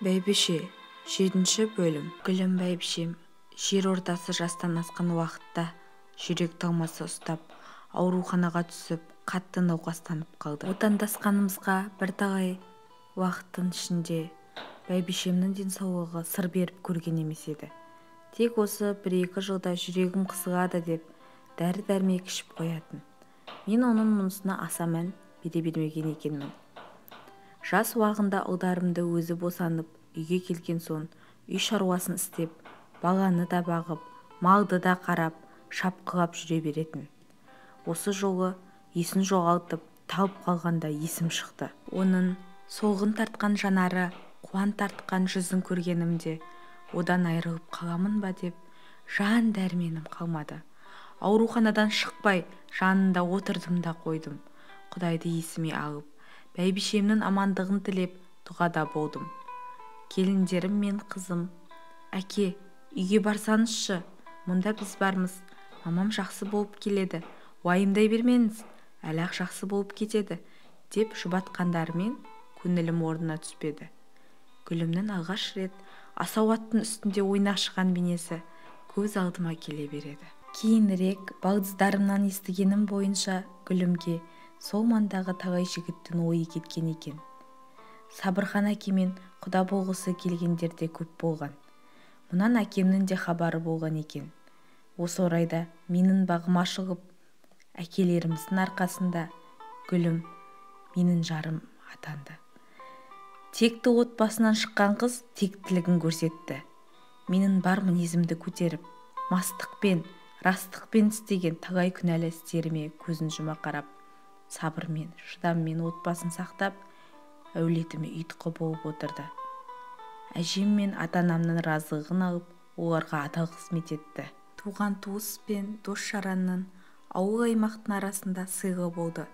Бәйбіше, 7-ші бөлім. Гүлім бәйбішем, жер ортасы жастан асқан уақытта жүрек талмасы ұстап, ауруханаға түсіп, қатты науқастанып қалды. Отандасқанымызға бірталай уақыттың ішінде бәйбішемнің денсаулығы сыр беріп көрген емес еді. Тек осы 1-2 жылда жүрегім қысылады деп дәрі-дәрмек ішіп қоятын. Мен оның мұнысына аса мән бере бермеген екенмін. Жас уағында ұлдарымды өзі босанып, үйге келген соң үй шаруасын істеп, баланы да бағып, малды да қарап, шапқылап жүре беретін. Осы жолы есін жоғалтып, талып қалғанда есім шықты. Оның солғын тартқан жанары, қуан тартқан жүзін көргенімде, одан айырылып қаламын ба деп, жан дәрменім қалмады. Ауруханадан шықпай, жанында отырдым да қойдым. Құдайды есіме алып, бәйбішемнің амандығын тілеп, дұғада болдым. Келіндерім мен қызым, әке, үйге барсаңызшы, мұнда біз бармыз. Мамам жақсы болып келеді, уайымдай бермеңіз, әлі-ақ жақсы болып кетеді, деп жұбатқандарымен көңілім орнына түспеді. Гүлімнің алғаш рет асау аттың үстінде ойнақшыған бейнесі көз алдыма келе береді. Кейінірек балдыздарымнан естігенім бойынша Гүлімге сол маңдағы талай жігіттің ойы кеткен екен. Сабырхан әкемен құда болғысы келгендер де көп болған. Мұнан әкемнің де хабары болған екен. Осы орайда менің бағым ашылып, әкелеріміздің арқасында Гүлім менің жарым атанды. Текті отбасынан шыққан қыз тектілігін көрсетті. Менің бар мінезімді көтеріп, мастықпен, растықпен істеген талай күнәлі істеріме көзін жұма қарап, сабырмен, шыдаммен отбасын сақтап, әулетіме ұйытқы болып отырды. Әжем мен ата-анамның разылығын алып, оларға адал қызмет етті. Туған туыс пен дос-жаранның ауыл-аймақтың арасында сыйлы болды.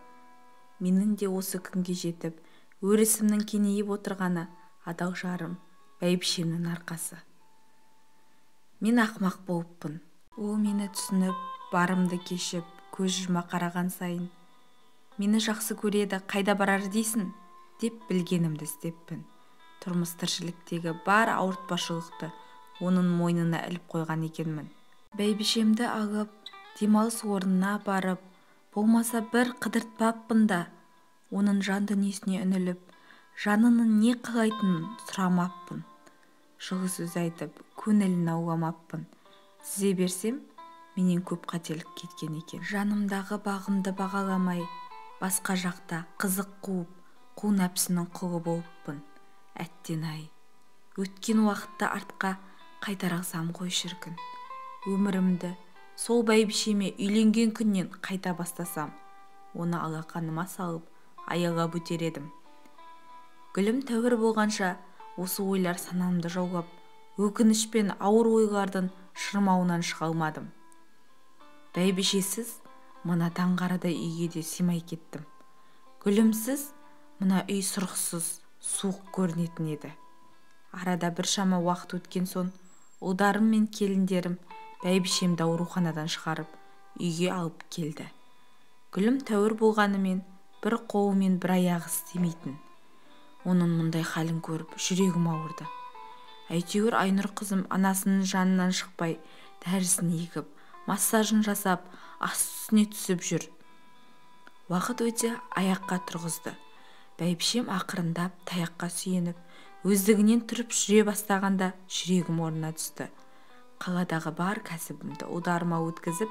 Менің де осы күнге жетіп, өрісімнің кеңейіп отырғаны адал жарым, бәйбішемнің арқасы. Мен ақымақ болыппын. Ол мені түсініп, барымды кешіп, көз жұма қараған сайын, мені жақсы көреді, қайда барар дейсің, деп білгенімді істеппін. Тұрмыс тіршіліктегі бар ауыртпашылықты оның мойнына іліп қойған екенмін. Бәйбішемді алып, демалыс орнына барып, болмаса бір қыдыртпаппын да, оның жан дүниесіне үніліп, жанының не қалайтынын сұрамаппын. Жылы сөз айтып, көңілін ауламаппын. Сізе берсем, менен көп қателік кеткен екен. Жанымдағы бағымды бағаламай, басқа жақта қызық қуып, қу нәпсінің құлы болыппын. Әттен-ай, өткен уақытта артқа қайтаралсам ғой шіркін. Өмірімді сол бәйбішеме үйленген күннен қайта бастасам, оны алақаныма салып, аялап өтер едім. Гүлім тәуір болғанша, осы ойлар санамды жаулап, өкініш пен ауыр ойлардың шырмауынан шыға алмадым. Бәйбішесіз мына таңғарада үйге де симай кеттім. Гүлімсіз мына үй сұрықсыз, суық көрінетін еді. Арада біршама уақыт өткен соң, ұлдарым мен келіндерім бәйбішемді ауруханадан шығарып, үйге алып келді. Гүлім тәуір болғанымен, бір қолы мен бір аяғы істемейтін. Оның мұндай халін көріп, жүрегім ауырды. Әйтеуір Айнұр қызым анасының жанынан шықпай, дәрісін егіп, массажын жасап, ас үстіне түсіп жүр. Уақыт өте аяққа тұрғызды. Бәйбішем ақырындап, таяққа сүйеніп, өздігінен тұрып жүре бастағанда жүрегім орнына түсті. Қаладағы бар кәсібімді ұлдарыма өткізіп,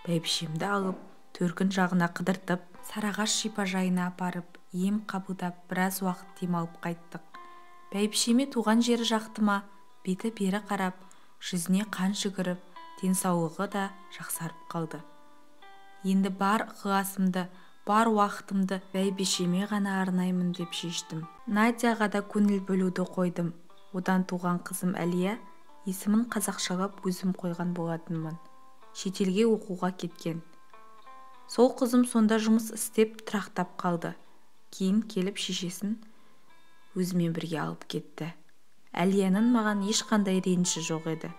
бәйбішемді алып, төркін жағына қыдыртып, Сарыағаш шипажайына апарып, ем қабылдап, біраз уақыт демалып қайттық. Бәйбішеме туған жері жақтыма, беті бері қарап, жүзіне қан жүгіріп, денсаулығы да жақсарып қалды. Енді бар ықыласымды, бар уақытымды бәйбішеме ғана арнаймын деп шештім. Надяға да көңіл бөлуді қойдым. Одан туған қызым Әлия, есімін қазақшалап өзім қойған болатынмын. Шетелге оқуға кеткен. Сол қызым сонда жұмыс істеп тұрақтап қалды. Кейін келіп шешесін өзімен бірге алып кетті. Әлияның маған ешқандай реніші жоқ еді.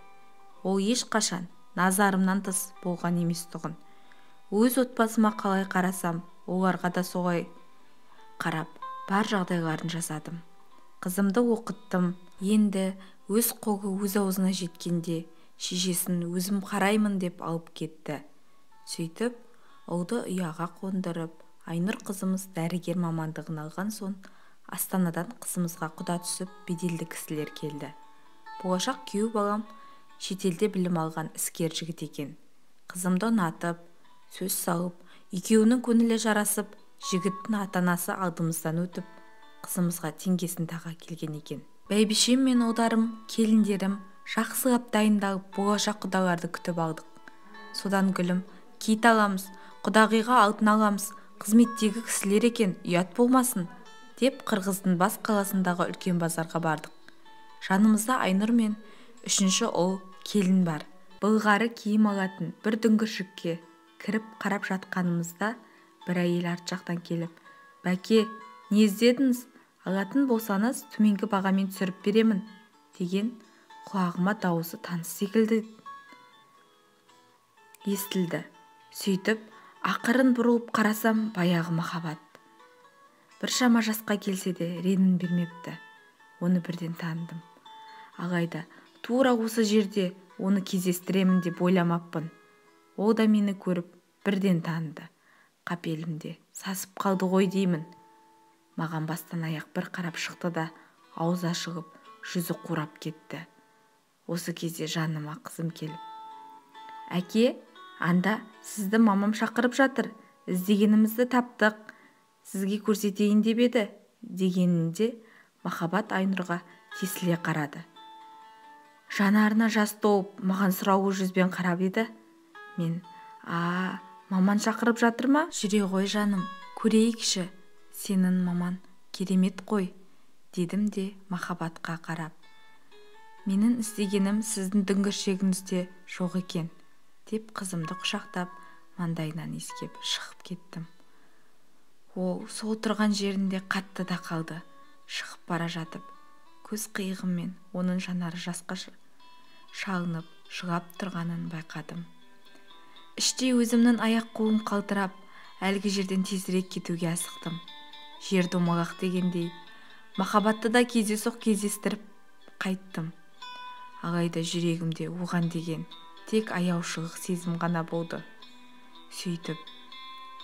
Ол ешқашан назарымнан тыс болған емес тұғын. Өз отбасыма қалай қарасам, оларға да солай қарап, бар жағдайларын жасадым. Қызымды оқыттым, Енді өз қолы өз аузына жеткенде шешесін өзім қараймын деп алып кетті. Сөйтіп, ұлды ұяға қондырып, Айнұр қызымыз дәрігер мамандығын алған соң, Астанадан қызымызға құда түсіп беделді кісілер келді. Болашақ күйеу балам шетелде білім алған іскер жігіт екен. Қызымды ұнатып, сөз салып, екеуінің көңілі жарасып, жігіттің ата-анасы алдымыздан өтіп, қызымызға теңгесін таға келген екен. Бәйбішем мен ұлдарым, келіндерім жақсылап дайындалып, болашақ құдаларды күтіп алдық. Содан гүлім, киіт аламыз, құдағиға алтын аламыз, қызметтегі кісілер екен, ұят болмасын, деп Қырғыздың бас қаласындағы үлкен базарға бардық. Жанымызда Айнұр мен үшінші ұл келін бар. Былғары киім алатын бір дүңгіршікке кіріп қарап жатқанымызда бір әйел арт жақтан келіп, «Бәке, не іздедіңіз? Алатын болсаңыз төменгі бағамен түсіріп беремін», деген құлағыма дауысы таныс секілді естілді. Сөйтіп, ақырын бұрылып қарасам, баяғы Махаббат. Біршама жасқа келсе де реңін бермепті. Оны бірден таныдым. Алайда, тура осы жерде оны кездестіремін деп ойламаппын. Ол да мені көріп, бірден таныды. Қапелімде сасып қалды ғой деймін. Маған бастан аяқ бір қарап шықты да, ауыз ашылып, жүзі қурап кетті. Осы кезде жаныма қызым келіп, «Әке, анда сізді мамам шақырып жатыр, іздегенімізді таптық, сізге көрсетейін деп еді», дегенінде Махаббат Айнұрға тесіле қарады. Жанарына жас толып, маған сұраулы жүзбен қарап еді. Мен, маман шақырып жатыр ма? Жүре ғой жаным, көрейікші, сенің маман керемет қой, дедім де Махаббатқа қарап. Менің іздегенім сіздің дүңгіршегіңізде жоқ екен, деп қызымды құшақтап, маңдайынан иіскеп шығып кеттім. Ол сол тұрған жерінде қатты да қалды. Шығып бара жатып, көз қиығымен оның жанары жасқа шалынып, жылап тұрғанын байқадым. Іште өзімнің аяқ қолым қалтырап, әлгі жерден тезірек кетуге асықтым. Жер домалақ дегендей, Махаббатты да кездейсоқ кездестіріп қайттым. Алайда жүрегімде оған деген тек аяушылық сезім ғана болды. Сөйтіп,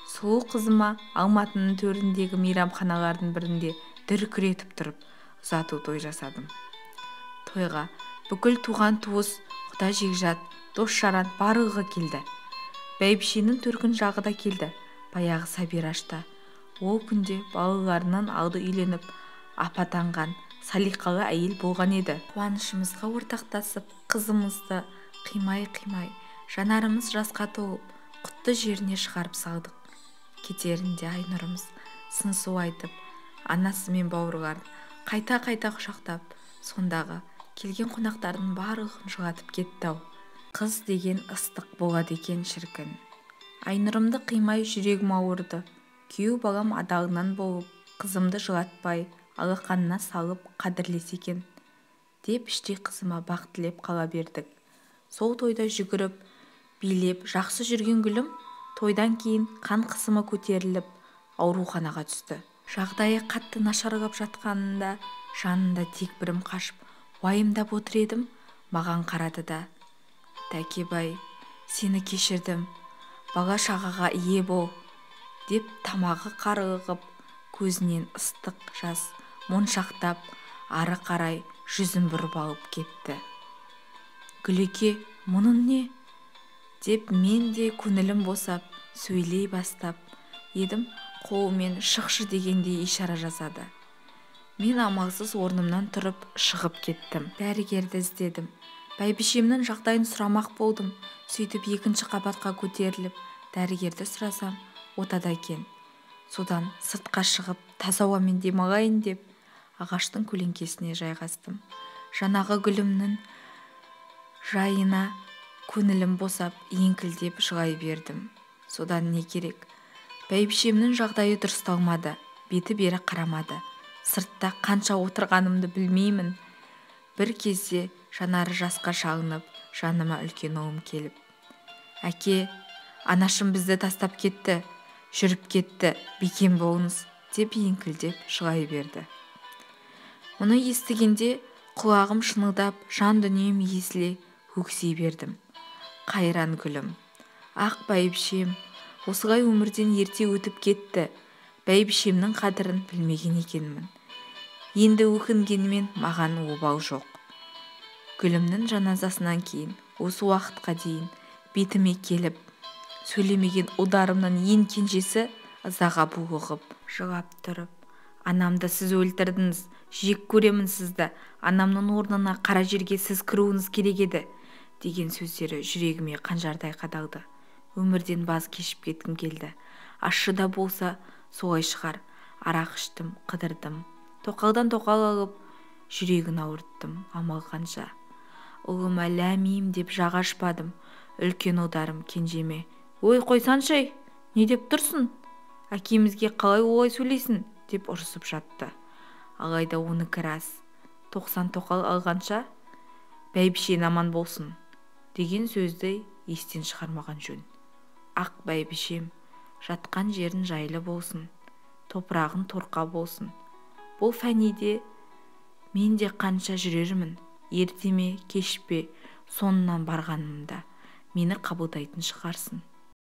сұлу қызыма Алматының төріндегі мейрамханалардың бірінде дүркіретіп тұрып, ұзату той жасадым. Тойға бүкіл туған туыс, құда жекжат, дос-жаран барлығы келді. Бәйбішенің төркін жағы да келді. Баяғы Сабирашта. Ол күнде балаларынан алды үйленіп, апатанған салиқалы әйел болған еді. Қуанышымызға ортақтасып, қызымызды қимай-қимай, жанарымыз жасқа толып, құтты жеріне шығарып салдық. Кетерінде Айнұрымыз сыңсу айтып, анасы мен бауырларын қайта-қайта құшақтап, сондағы келген қонақтардың барлығын жылатып кетті-ау. Қыз деген ыстық болады екен шіркін. Айнұрымды қимай жүрегім ауырды. Күйеу балам адалынан болып, қызымды жылатпай, алақанына салып қадірлесе екен, деп іштей қызыма бақ тілеп қала бердік. Сол тойда жүгіріп, билеп, жақсы жүрген гүлім, тойдан кейін қан қысымы көтеріліп, ауруханаға түсті. Жағдайы қатты нашарлап жатқанында, жанында тек бірім қашып, уайымдап отыр едім, маған қарады да, «Тәкебай, сені кешірдім, бала шағаға ие бол», деп тамағы қарылығып, көзінен ыстық жас моншақтап, ары қарай жүзін бұрып алып кетті. «Гүлеке, мұның не?» деп мен де көңілім босап, сөйлей бастап едім, қолымен шықшы дегендей ишара жасады. Мен амалсыз орнымнан тұрып шығып кеттім. Дәрігерді іздедім. Бәйбішемнің жағдайын сұрамақ болдым. Сөйтіп екінші қабатқа көтеріліп, дәрігерді сұрасам, отада екен. Содан сыртқа шығып, таза ауамен демалайын деп, ағаштың көлеңкесіне жайғастым. Жанағы гүлімнің жайына көңілім босап, еңкілдеп жылай бердім. Содан не керек? Бәйбішемнің жағдайы дұрысталмады, беті бері қарамады. Сыртта қанша отырғанымды білмеймін. Бір кезде жанары жасқа шалынып, жаныма үлкен ұлым келіп, «Әке, анашым бізді тастап кетті, жүріп кетті, бекем болыңыз», деп еңкілдеп жылай берді. Мұны естігенде Құлағым шынылдап, жан дүнием езіле өксей бердім. Қайран гүлім, ақ бәйбішем, осылай өмірден ерте өтіп кетті. Бәйбішемнің қадірін білмеген екенмін. Енді өкінгенмен маған обал жоқ. Гүлімнің жаназасынан кейін осы уақытқа дейін бетіме келіп сөйлемеген ұлдарымнан ең кенжесі ызаға булығып жылап тұрып: анамды сіз өлтірдіңіз, жек көремін сізді, анамның орнына қара жерге сіз кіруіңіз керек еді, деген сөздері жүрегіме қанжардай қадалды. Өмірден баз кешіп кеткім келді. Ащы да болса солай шығар. Арақ іштім, қыдырдым. Тоқалдан тоқал алып, жүрегін ауырттым, амал қанша. Ұлыма ләмейім деп жаға ашпадым. Үлкен ұлдарым кенжеме: ой, қойсаншы, не деп тұрсың? Әкемізге қалай олай сөйлейсің? Деп ұрысып жатты. Алайда оныкі рас. 90 тоқал алғанша бәйбішен аман болсын деген сөзді естен шығармаған жөн. Ақ бәйбішем, жатқан жерін жайлы болсын, топырағын торқа болсын. Бұл фәниде мен де қанша жүрермін, ерте ме кеш пе соңынан барғанымда мені қабылдайтын шығарсын.